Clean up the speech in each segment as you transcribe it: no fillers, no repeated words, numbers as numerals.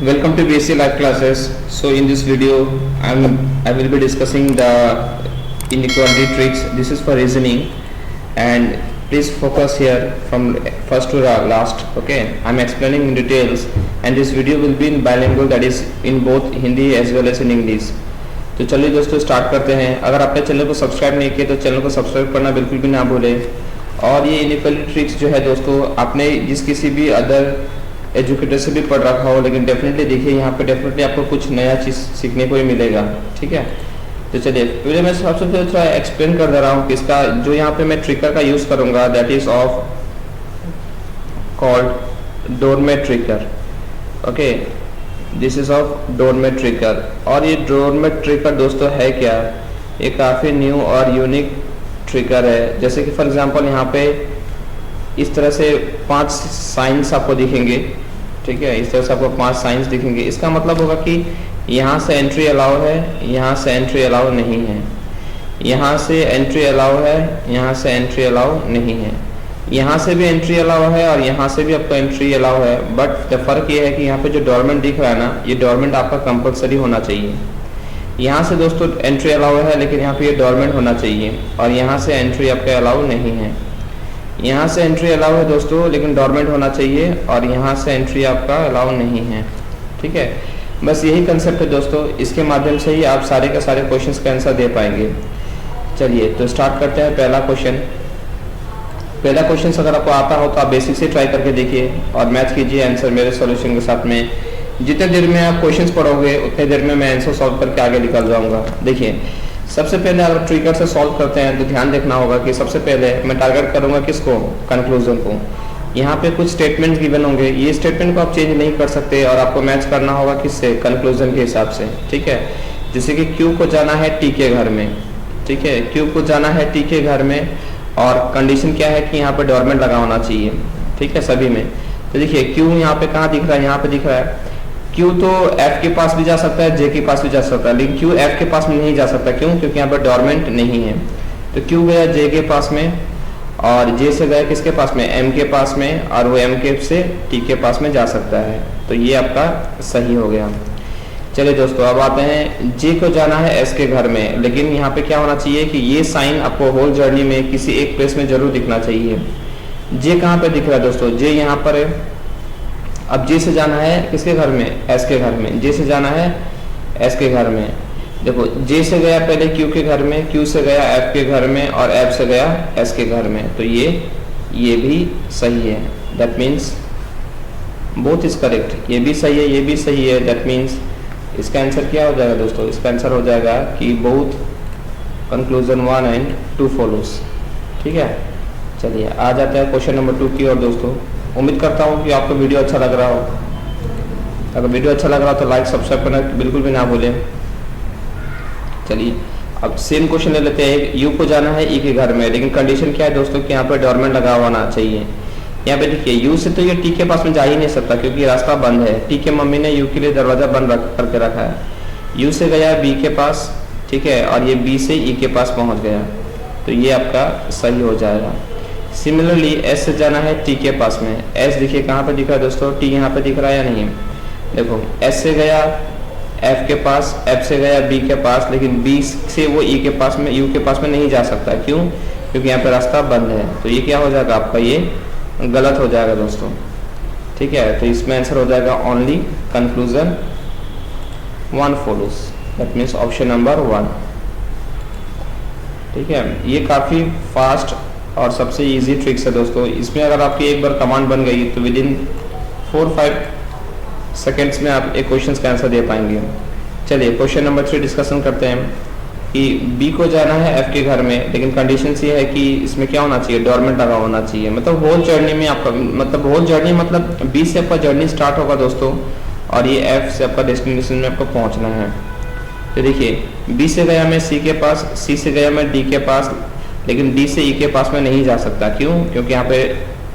Welcome to BSc Live classes. So in this video, I will be discussing the inequality tricks. This is for reasoning, and please focus here from first to last. Okay, I'm explaining in details, and this video will be in bilingual, that is in both Hindi as well as in English. तो चलिए दोस्तों start करते हैं। अगर आपने channel को subscribe नहीं किया तो चैनल को सब्सक्राइब करना बिल्कुल भी ना भूलें। और ये इनइक्वालिटी ट्रिक्स जो है दोस्तों, आपने जिस किसी भी अदर एजुकेटर से भी पढ़ रखा हो, लेकिन डेफिनेटली देखिए यहाँ पे डेफिनेटली आपको कुछ नया चीज़ सीखने को ही मिलेगा। ठीक है, तो चलिए पहले मैं सबसे पहले थोड़ा एक्सप्लेन कर दे रहा हूँ कि इसका जो यहाँ पे मैं ट्रिकर का यूज़ करूँगा, that is of called doormat trigger. Okay, this is of doormat trigger. और ये डोरमेट ट्रिकर दोस्तों है क्या, ये काफ़ी न्यू और यूनिक ट्रिकर है। जैसे कि फॉर एग्जांपल यहाँ पे इस तरह से 5 साइंस आपको दिखेंगे। ठीक है, इस तरह से आपको 5 साइंस दिखेंगे। इसका मतलब होगा कि यहाँ से एंट्री अलाउ है, यहाँ से एंट्री अलाउ नहीं है, यहाँ से एंट्री अलाउ है, यहाँ से एंट्री अलाउ नहीं है, यहाँ से भी एंट्री अलाउ है और यहाँ से भी आपको एंट्री अलाउ है। बट फ़र्क ये है कि यहाँ पे जो डोरमेट दिख रहा है ना, ये डोरमेट आपका कंपलसरी होना चाहिए। यहाँ से दोस्तों एंट्री अलाउ है, लेकिन यहाँ पे ये डोरमेट होना चाहिए। और यहाँ से एंट्री आपका अलाउ नहीं है। यहाँ से एंट्री अलाउ है दोस्तों, लेकिन डोरमेट होना चाहिए। और यहाँ से एंट्री आपका अलाउ नहीं है। ठीक है, बस यही कंसेप्ट है दोस्तों। इसके माध्यम से ही आप सारे के सारे क्वेश्चंस का आंसर दे पाएंगे। चलिए तो स्टार्ट करते हैं। पहला क्वेश्चन अगर आपको आता हो तो आप बेसिक से ट्राई करके देखिए और मैच कीजिए आंसर मेरे सॉल्यूशन के साथ में। जितने देर में आप क्वेश्चंस पढ़ोगे उतने देर में मैं आंसर सॉल्व करके आगे निकल जाऊंगा। देखिए, सबसे पहले अगर ट्रिगर से सॉल्व करते हैं तो ध्यान देखना होगा कि सबसे पहले मैं टारगेट करूंगा किसको, कंक्लूजन को। यहाँ पे कुछ स्टेटमेंट गिवन होंगे, ये स्टेटमेंट को आप चेंज नहीं कर सकते और आपको मैच करना होगा किससे, कंक्लूजन के हिसाब से। ठीक है, जैसे कि क्यू को जाना है टी के घर में। ठीक है, क्यू को जाना है टी के घर में और कंडीशन क्या है कि यहाँ पे डोरमेट लगा होना चाहिए। ठीक है, सभी में। तो देखिए क्यू यहाँ पे कहाँ दिख रहा है, यहाँ पे दिख रहा है। क्यू तो एफ के पास भी जा सकता है, जे के पास भी जा सकता है, लेकिन क्यू एफ के पास में नहीं जा सकता। क्यों? क्योंकि यहाँ पर डोरमेंट नहीं है। तो क्यू गया जे के पास में और जे से गया किसके पास में, एम के पास में, और वो एम के से टी के पास में जा सकता है। तो ये आपका सही हो गया। चलिए दोस्तों अब आते हैं, जे को जाना है एस के घर में, लेकिन यहाँ पे क्या होना चाहिए कि ये साइन आपको होल जर्नी में किसी एक प्लेस में जरूर दिखना चाहिए। जे कहाँ पे दिख रहा है दोस्तों, जे यहाँ पर है। अब जे से जाना है किसके घर में, एस के घर में। जे से जाना है एस के घर में। देखो जे से गया पहले क्यू के घर में, क्यू से गया एफ के घर में और एफ से गया एस के घर में। तो ये भी सही है, that means both is correct. ये भी सही है, ये भी सही है, दैट मीन्स इसका आंसर क्या हो जाएगा दोस्तों, इसका आंसर हो जाएगा कि बोथ कंक्लूजन 1 एंड 2 फॉलोज। ठीक है, चलिए आ जाता है क्वेश्चन नंबर 2 की ओर। दोस्तों उम्मीद करता हूँ कि आपको वीडियो अच्छा लग रहा हो। अगर वीडियो अच्छा लग रहा हो तो लाइक सब्सक्राइब करना बिल्कुल भी ना भूलें। चलिए अब सेम क्वेश्चन ले लेते हैं। यू को जाना है ई के घर में, लेकिन कंडीशन क्या है दोस्तों कि यहाँ पर डोरमेट लगा होना चाहिए। यहाँ पे देखिए यू से तो ये टी के पास में जा ही नहीं सकता क्योंकि रास्ता बंद है। टी के मम्मी ने यू के लिए दरवाजा बंद करके रखा है। यू से गया बी के पास, ठीक है, और ये बी से ई के पास पहुँच गया। तो ये आपका सही हो जाएगा। सिमिलरली एस से जाना है टी के पास में। एस देखिए कहाँ पे दिख रहा है दोस्तों, टी यहाँ पे दिख रहा है या नहीं। देखो एस से गया एफ के पास, एफ से गया बी के पास, लेकिन बी से वो ई के पास में, यू के पास में नहीं जा सकता। क्यों? क्योंकि यहाँ पे रास्ता बंद है। तो ये क्या हो जाएगा आपका, ये गलत हो जाएगा दोस्तों। ठीक है, तो इसमें आंसर हो जाएगा only conclusion 1 follows, that means option number 1। ठीक है, ये काफ़ी फास्ट और सबसे इजी ट्रिक्स है दोस्तों। इसमें अगर आपकी एक बार कमांड बन गई तो विद इन 4-5 सेकेंड्स में आप एक क्वेश्चन का आंसर दे पाएंगे। चलिए क्वेश्चन नंबर 3 डिस्कशन करते हैं कि बी को जाना है एफ के घर में, लेकिन कंडीशन ये है कि इसमें क्या होना चाहिए, डोरमेट लगा होना चाहिए। मतलब होल जर्नी में आपका, मतलब होल जर्नी मतलब बी से आपका जर्नी स्टार्ट होगा दोस्तों और ये एफ से आपका डेस्टिनेशन में आपको पहुंचना है। तो देखिए बी से गया मैं सी के पास, सी से गया मैं डी के पास, लेकिन डी से ई के पास में नहीं जा सकता। क्यों? क्योंकि यहाँ पे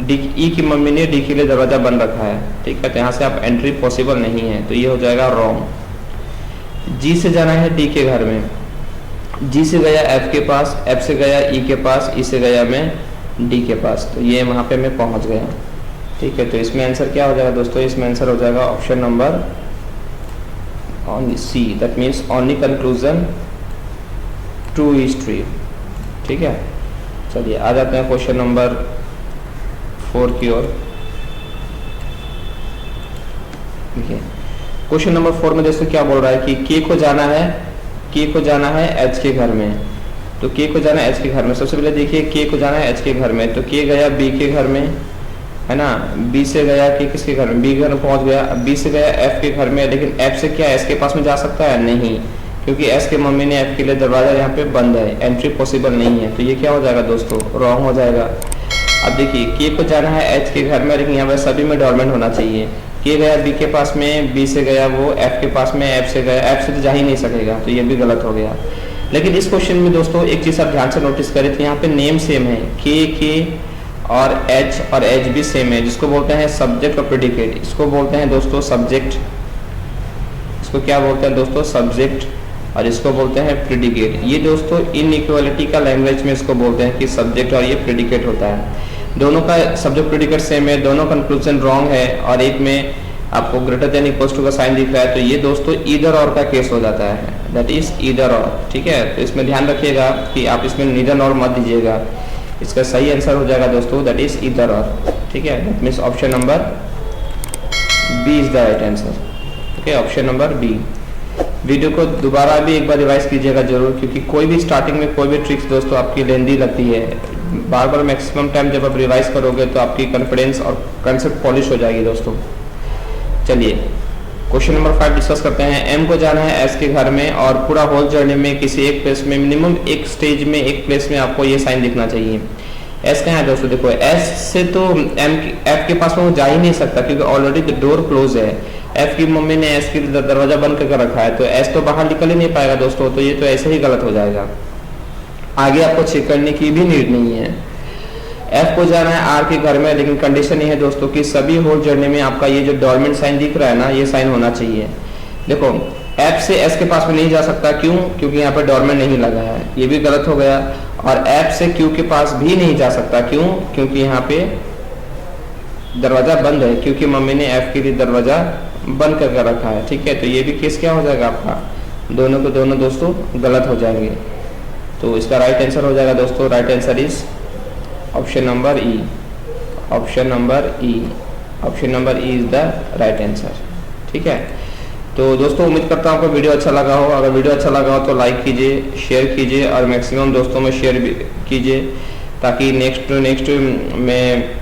डी ई की मम्मी ने डी के लिए दरवाजा बंद रखा है। ठीक है, तो यहाँ से आप एंट्री पॉसिबल नहीं है। तो ये हो जाएगा रॉन्ग। जी से जाना है डी के घर में, जी से गया एफ के पास, एफ से गया ई के पास, ई से गया मैं डी के पास। तो ये वहाँ पे मैं पहुँच गया। ठीक है, तो इसमें आंसर क्या हो जाएगा दोस्तों, इसमें आंसर हो जाएगा option number only C, that means only conclusion true is true। ठीक है, चलिए आ जाते हैं क्वेश्चन नंबर 4 की ओर। देखिए क्वेश्चन नंबर 4 में दोस्तों क्या बोल रहा है कि के को जाना है एच के घर में। तो के को जाना है एच के घर में। सबसे पहले देखिए के को जाना है एच के घर में, तो के गया बी के घर में, है ना। बी से गया के किसके घर में, बी के घर में पहुंच गया। बी से गया एफ के घर में, लेकिन एफ से क्या एस के पास में जा सकता है? नहीं, क्योंकि एस के मम्मी ने एफ के लिए दरवाजा यहाँ पे बंद है, एंट्री पॉसिबल नहीं है। तो ये क्या हो जाएगा दोस्तों? रॉन्ग हो जाएगा। अब देखिए के को जाना है एच के घर में, लेकिन यहाँ पे सभी में डोरमेंट होना चाहिए। के गया बी के पास में, बी से गया वो एफ के पास में, एफ से गया, एफ से तो जा ही नहीं सकेगा, तो ये भी गलत हो गया। लेकिन इस क्वेश्चन में दोस्तों एक चीज आप ध्यान से नोटिस करें तो यहाँ पे नेम सेम है, के और एच भी सेम है, जिसको बोलते हैं सब्जेक्ट और प्रेडिकेट। इसको बोलते हैं दोस्तों सब्जेक्ट, इसको क्या बोलते हैं दोस्तों? सब्जेक्ट, और इसको बोलते हैं प्रेडिकेट। ये दोस्तों इनइक्वालिटी का लैंग्वेज में इसको बोलते हैं कि सब्जेक्ट और ये प्रेडिकेट होता है। दोनों का सब्जेक्ट प्रेडिकेट सेम है, दोनों कंक्लूजन रॉन्ग है, और एक में आपको ग्रेटर देन इक्वल्स टू का साइन दिख रहा है, तो ये दोस्तों ईदर और का केस हो जाता है, दैट इज ईदर और। ठीक है, तो इसमें ध्यान रखिएगा कि आप इसमें नीदर और मत दीजिएगा। इसका सही आंसर हो जाएगा दोस्तों दैट इज ईदर और। ठीक है, that means option number B is the right answer. Okay, option number B. Video को दोबारा भी एक बार रिवाइज कीजिएगा जरूर, क्योंकि कोई भी स्टार्टिंग में कोई भी ट्रिक्स दोस्तों आपकी लेंदी लगती है। बार बार मैक्सिमम टाइम जब आप रिवाइज करोगे तो आपकी कॉन्फिडेंस और कंसेप्ट पॉलिश हो जाएगी दोस्तों। चलिए क्वेश्चन नंबर 5 डिस्कस करते हैं। एम को जाना है एस के घर में, और पूरा होल जर्नी में किसी एक प्लेस में, मिनिमम एक स्टेज में, एक प्लेस में आपको ये साइन दिखना चाहिए। एस कहाँ है दोस्तों? देखो एस से तो एफ के पास में वो जा ही नहीं सकता, क्योंकि ऑलरेडी द डोर क्लोज है। एफ की मम्मी ने एस की दरवाजा बंद करके रखा है, तो एस तो बाहर निकल ही नहीं पाएगा दोस्तों, तो ये तो ऐसे ही गलत हो जाएगा। आगे आपको चेक करने की भी नीड नहीं है। एफ को जाना है आर के घर में, लेकिन कंडीशन ये है दोस्तों कि सभी होल जर्नी में आपका ये जो डोरमेंट साइन दिख रहा है ना, ये साइन होना चाहिए। देखो एफ से एस के पास में नहीं जा सकता, क्यों? क्योंकि यहाँ पे डोरमेंट नहीं लगा है, ये भी गलत हो गया। और एफ से क्यू के पास भी नहीं जा सकता, क्यों? क्योंकि यहाँ पे दरवाजा बंद है, क्योंकि मम्मी ने एफ के लिए दरवाजा बंद करके रखा है। ठीक है, तो ये भी केस क्या हो जाएगा आपका? दोनों को दोनों दोस्तों गलत हो जाएंगे। तो इसका राइट आंसर हो जाएगा दोस्तों, right answer is option number E. Option number E, option number E is the right answer. ठीक है, तो दोस्तों उम्मीद करता हूँ आपको वीडियो अच्छा लगा हो। अगर वीडियो अच्छा लगा हो तो लाइक कीजिए, शेयर कीजिए, और मैक्सिमम दोस्तों में शेयर भी कीजिए, ताकि नेक्स्ट में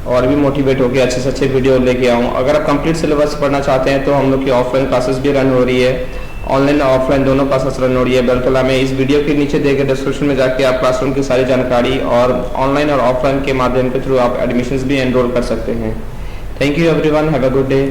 और भी मोटिवेट होकर अच्छे से अच्छे वीडियो लेके आऊँ। अगर आप कंप्लीट सिलेबस पढ़ना चाहते हैं तो हम लोग की ऑफलाइन क्लासेस भी रन हो रही है, ऑनलाइन और ऑफलाइन दोनों क्लासेस रन हो रही है बेलतला में। इस वीडियो के नीचे देखे डिस्क्रिप्शन में जाके आप क्लासरूम की सारी जानकारी और ऑनलाइन और ऑफलाइन के माध्यम के थ्रू आप एडमिशन्स भी एनरोल कर सकते हैं। Thank you everyone, have a good day.